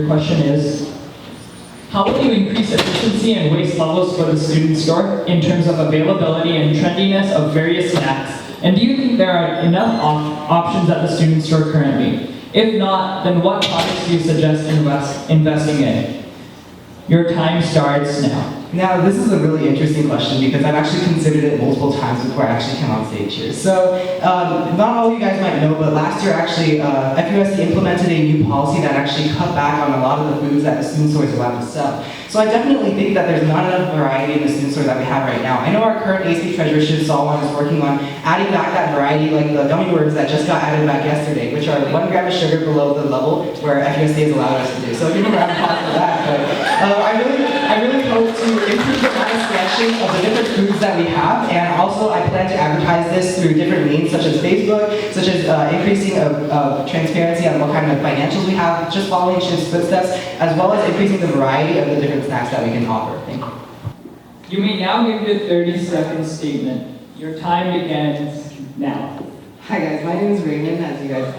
The question is, how will you increase efficiency and waste levels for the student store in terms of availability and trendiness of various snacks? And do you think there are enough options at the student store currently? If not, then what products do you suggest investing in? Your time starts now. Now, this is a really interesting question because I've actually considered it multiple times before I actually came on stage here. So, not all of you guys might know, but last year actually, FUSD implemented a new policy that actually cut back on a lot of the foods that the student store is allowed to sell. So I definitely think that there's not enough variety in the student store that we have right now. I know our current ASB treasurer, Shiv Salwan, is working on adding back that variety, like the gummy worms that just got added back yesterday, which are 1 gram of sugar below the level where FUSD has allowed us to do. So give me a round of applause for that. But I really hope to improve the kind of selection of the different foods that we have, and also I plan to advertise this through different means such as Facebook, such as increasing of transparency on what kind of financials we have, just following Shiv's footsteps, as well as increasing the variety of the different snacks that we can offer. Thank you. You may now give your 30-second statement. Your time begins now. Hi guys, my name is Raymond, as you guys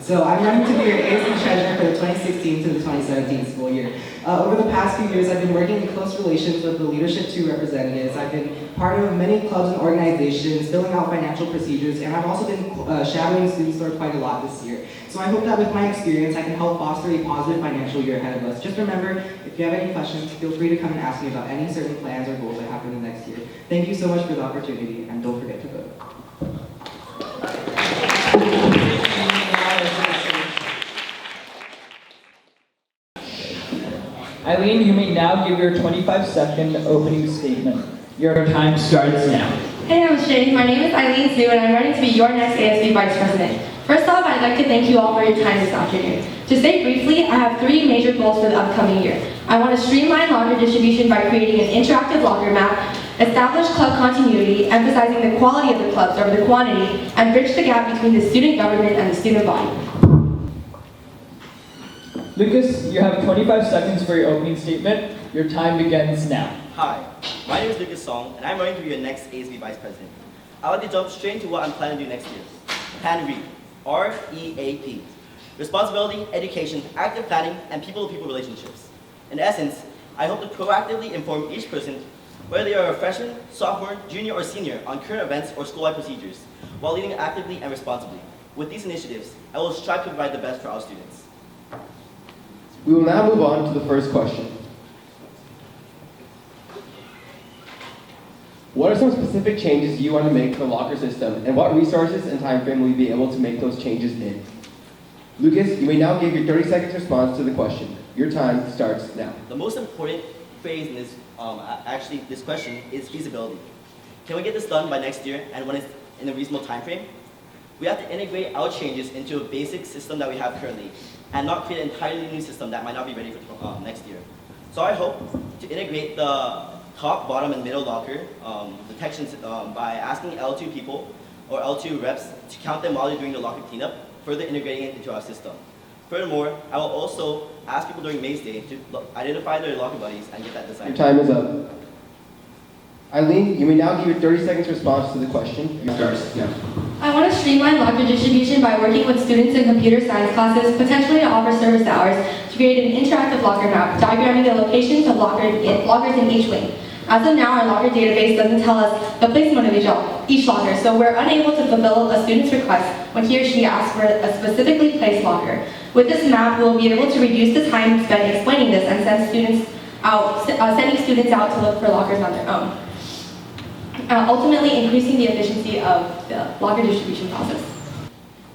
So I'm running to be your ASB treasurer for the 2016 to the 2017 school year. Over the past few years, I've been working in close relations with the Leadership 2 representatives. I've been part of many clubs and organizations, filling out financial procedures, and I've also been shadowing the student store quite a lot this year. So I hope that with my experience, I can help foster a positive financial year ahead of us. Just remember, if you have any questions, feel free to come and ask me about any certain plans or goals I have for the next year. Thank you so much for the opportunity, and don't forget to vote. Eileen, you may now give your 25-second opening statement. Your time starts now. Hey, I'm Shane. My name is Eileen Zhu, and I'm running to be your next ASB Vice President. First off, I'd like to thank you all for your time this afternoon. To state briefly, I have 3 major goals for the upcoming year. I want to streamline locker distribution by creating an interactive locker map, establish club continuity, emphasizing the quality of the clubs over the quantity, and bridge the gap between the student government and the student body. Lucas, you have 25 seconds for your opening statement. Your time begins now. Hi, my name is Lucas Song, and I'm running to be your next ASB Vice President. I'd like to jump straight into what I'm planning to do next year. Plan REAP, R-E-A-P. Responsibility, education, active planning, and people-to-people relationships. In essence, I hope to proactively inform each person, whether they are a freshman, sophomore, junior, or senior, on current events or school-wide procedures, while leading actively and responsibly. With these initiatives, I will strive to provide the best for our students. We will now move on to the first question. What are some specific changes you want to make to the locker system, and what resources and time frame will you be able to make those changes in? Lucas, you may now give your 30 seconds response to the question. Your time starts now. The most important phrase in this, this question is feasibility. Can we get this done by next year, and when it's in a reasonable time frame? We have to integrate our changes into a basic system that we have currently, and not create an entirely new system that might not be ready for next year. So I hope to integrate the top, bottom, and middle locker detections by asking L2 people or L2 reps to count them while they're doing the locker cleanup, further integrating it into our system. Furthermore, I will also ask people during Maze Day to identify their locker buddies and get that decided. Your time is up. Eileen, you may now give your 30 seconds response to the question. Your time starts now. I want to streamline locker distribution by working with students in computer science classes, potentially to offer service hours, to create an interactive locker map, diagramming the locations of lockers in each wing. As of now, our locker database doesn't tell us the placement of each locker, so we're unable to fulfill a student's request when he or she asks for a specifically placed locker. With this map, we'll be able to reduce the time spent explaining this and sending students out to look for lockers on their own. Ultimately increasing the efficiency of the locker distribution process.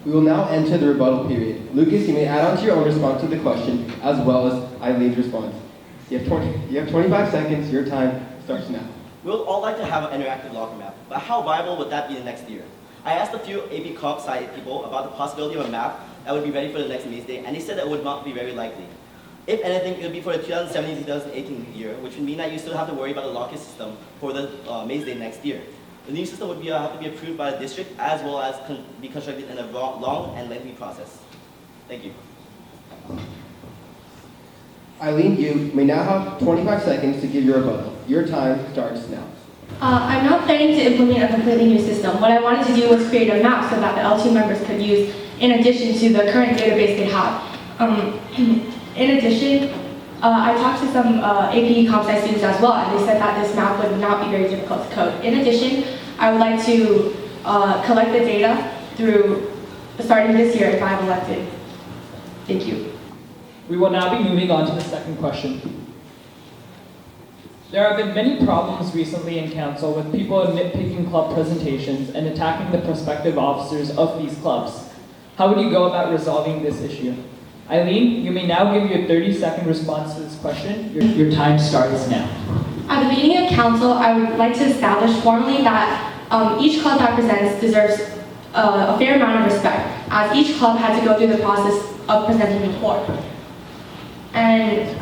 We will now enter the rebuttal period. Lucas, you may add on to your own response to the question, as well as Eileen's response. You have 25 seconds. Your time starts now. We would all like to have an interactive locker map, but how viable would that be the next year? I asked a few AP Comp side people about the possibility of a map that would be ready for the next Maze Day, and they said that would not be very likely. If anything, it would be for the 2017-2018 year, which would mean that you still have to worry about the locker system for the Maze Day next year. The new system would have to be approved by the district, as well as be constructed in a long and lengthy process. Thank you. Eileen, you may now have 25 seconds to give your rebuttal. Your time starts now. I'm not planning to implement a completely new system. What I wanted to do was create a map so that the L2 members could use in addition to the current database they have. In addition, I talked to some AP Comp Sci students as well, and they said that this math would not be very difficult to code. In addition, I would like to collect the data through starting this year if I'm elected. Thank you. We will now be moving on to the second question. There have been many problems recently in council with people nitpicking club presentations and attacking the prospective officers of these clubs. How would you go about resolving this issue? Eileen, you may now give your 30-second response to this question. Your time starts now. At the beginning of council, I would like to establish formally that each club that presents deserves a fair amount of respect, as each club had to go through the process of presenting before. And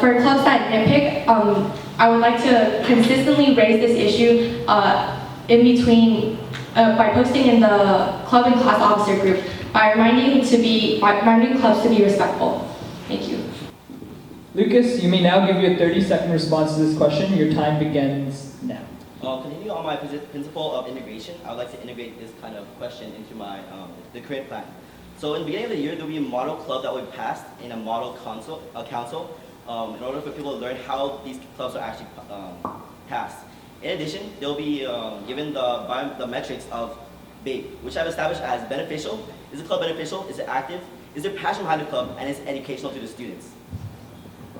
for clubs that nitpick, I would like to consistently raise this issue in between by posting in the club and class officer group by reminding clubs to be respectful. Thank you. Lucas, you may now give your 30-second response to this question. Your time begins now. Continuing on my principle of integration, I would like to integrate this kind of question into my the current plan. So in the beginning of the year, there will be a model club that will be passed in a model council, in order for people to learn how these clubs are actually passed. In addition, they'll be given the metrics of BAPE, which I've established as beneficial. Is the club beneficial? Is it active? Is there passion behind the club? And is it educational to the students?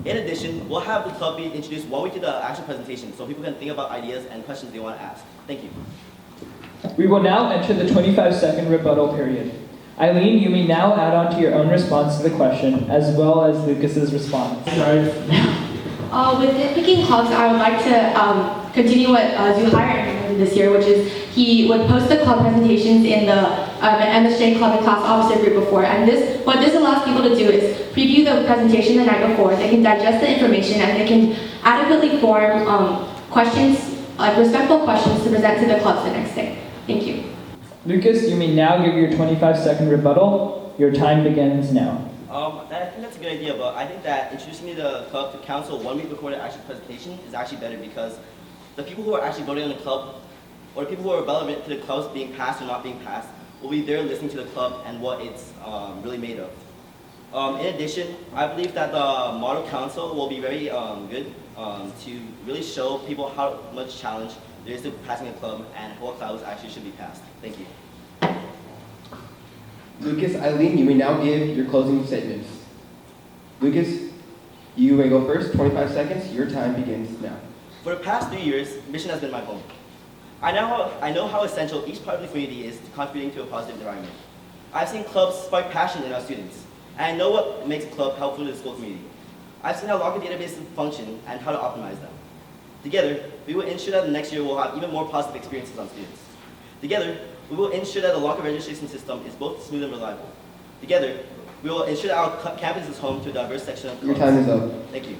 In addition, we'll have the club be introduced 1 week to the actual presentation so people can think about ideas and questions they want to ask. Thank you. We will now enter the 25-second rebuttal period. Eileen, you may now add on to your own response to the question, as well as Lucas's response. With nitpicking clubs, I would like to continue what Zuhair implemented this year, which is he would post the club presentations in the MSJ club and class officer group before. And what this allows people to do is preview the presentation the night before. They can digest the information and they can adequately form questions, respectful questions to present to the clubs the next day. Thank you. Lucas, you may now give your 25-second rebuttal. Your time begins now. I think that's a good idea, but I think that introducing the club to council 1 week before the actual presentation is actually better because the people who are actually voting on the club, or the people who are relevant to the clubs being passed or not being passed, will be there listening to the club and what it's really made of. In addition, I believe that the model council will be very good to really show people how much challenge there is to passing a club and what clubs actually should be passed. Thank you. Lucas, Eileen, you may now give your closing statements. Lucas, you may go first, 25 seconds. Your time begins now. For the past 3 years, Mission has been my home. I know how essential each part of the community is to contributing to a positive environment. I've seen clubs spark passion in our students, and I know what makes a club helpful to the school community. I've seen how locker databases function and how to optimize them. Together, we will ensure that the next year we'll have even more positive experiences on students. Together, we will ensure that the locker registration system is both smooth and reliable. Together, we will ensure that our campus is home to a diverse section of clubs. Your time is up. Thank you.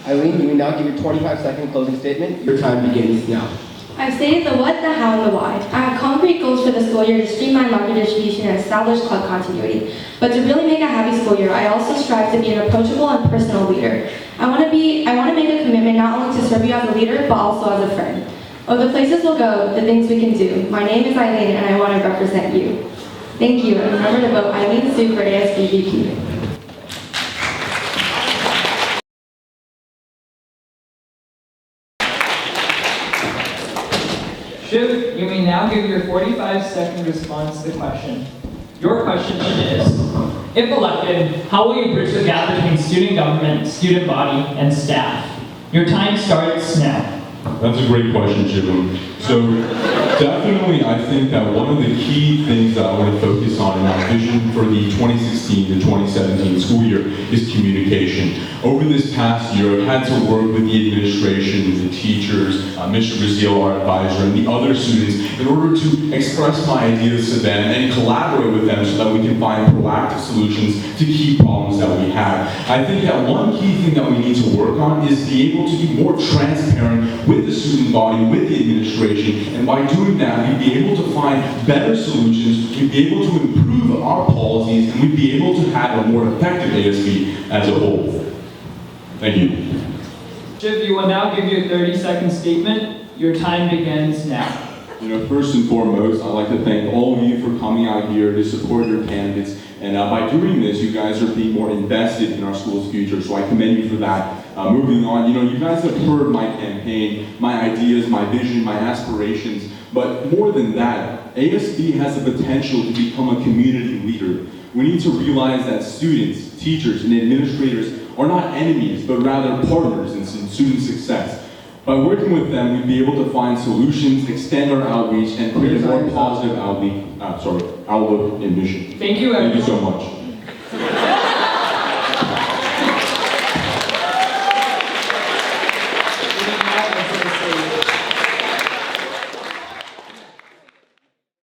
Eileen, you may now give your 25-second closing statement. Your time begins now. I've stated the what, the how, and the why. I have concrete goals for the school year to streamline locker distribution and establish club continuity. But to really make a happy school year, I also strive to be an approachable and personal leader. I want to make a commitment not only to serve you as a leader, but also as a friend. Oh, the places we'll go, the things we can do. My name is Eileen, and I want to represent you. Thank you, and remember to vote Eileen Sue for ASB VP. Shiv, you may now give your 45-second response to the question. Your question is, if elected, how will you bridge the gap between student government, student body, and staff? Your time starts now. That's a great question, Shivam. So definitely I think that one of the key things that I want to focus on in our vision for the 2016 to 2017 school year is communication. Over this past year, I've had to work with the administration, the teachers, Mr. Brazil, our advisor, and the other students in order to express my ideas to them and collaborate with them so that we can find proactive solutions to key problems that we have. I think that one key thing that we need to work on is be able to be more transparent with the student body, with the administration, and by doing that, we'd be able to find better solutions, we'd be able to improve our policies, and we'd be able to have a more effective ASB as a whole. Thank you. Shiv, you will now give your 30-second statement. Your time begins now. First and foremost, I'd like to thank all of you for coming out here to support your candidates. And by doing this, you guys are being more invested in our school's future, so I commend you for that. Moving on, you guys have heard my campaign, my ideas, my vision, my aspirations, but more than that, ASB has the potential to become a community leader. We need to realize that students, teachers, and administrators are not enemies, but rather partners in student success. By working with them, we'd be able to find solutions, extend our outreach, and create a more positive outlook and mission. Thank you, Thank you everyone. so much.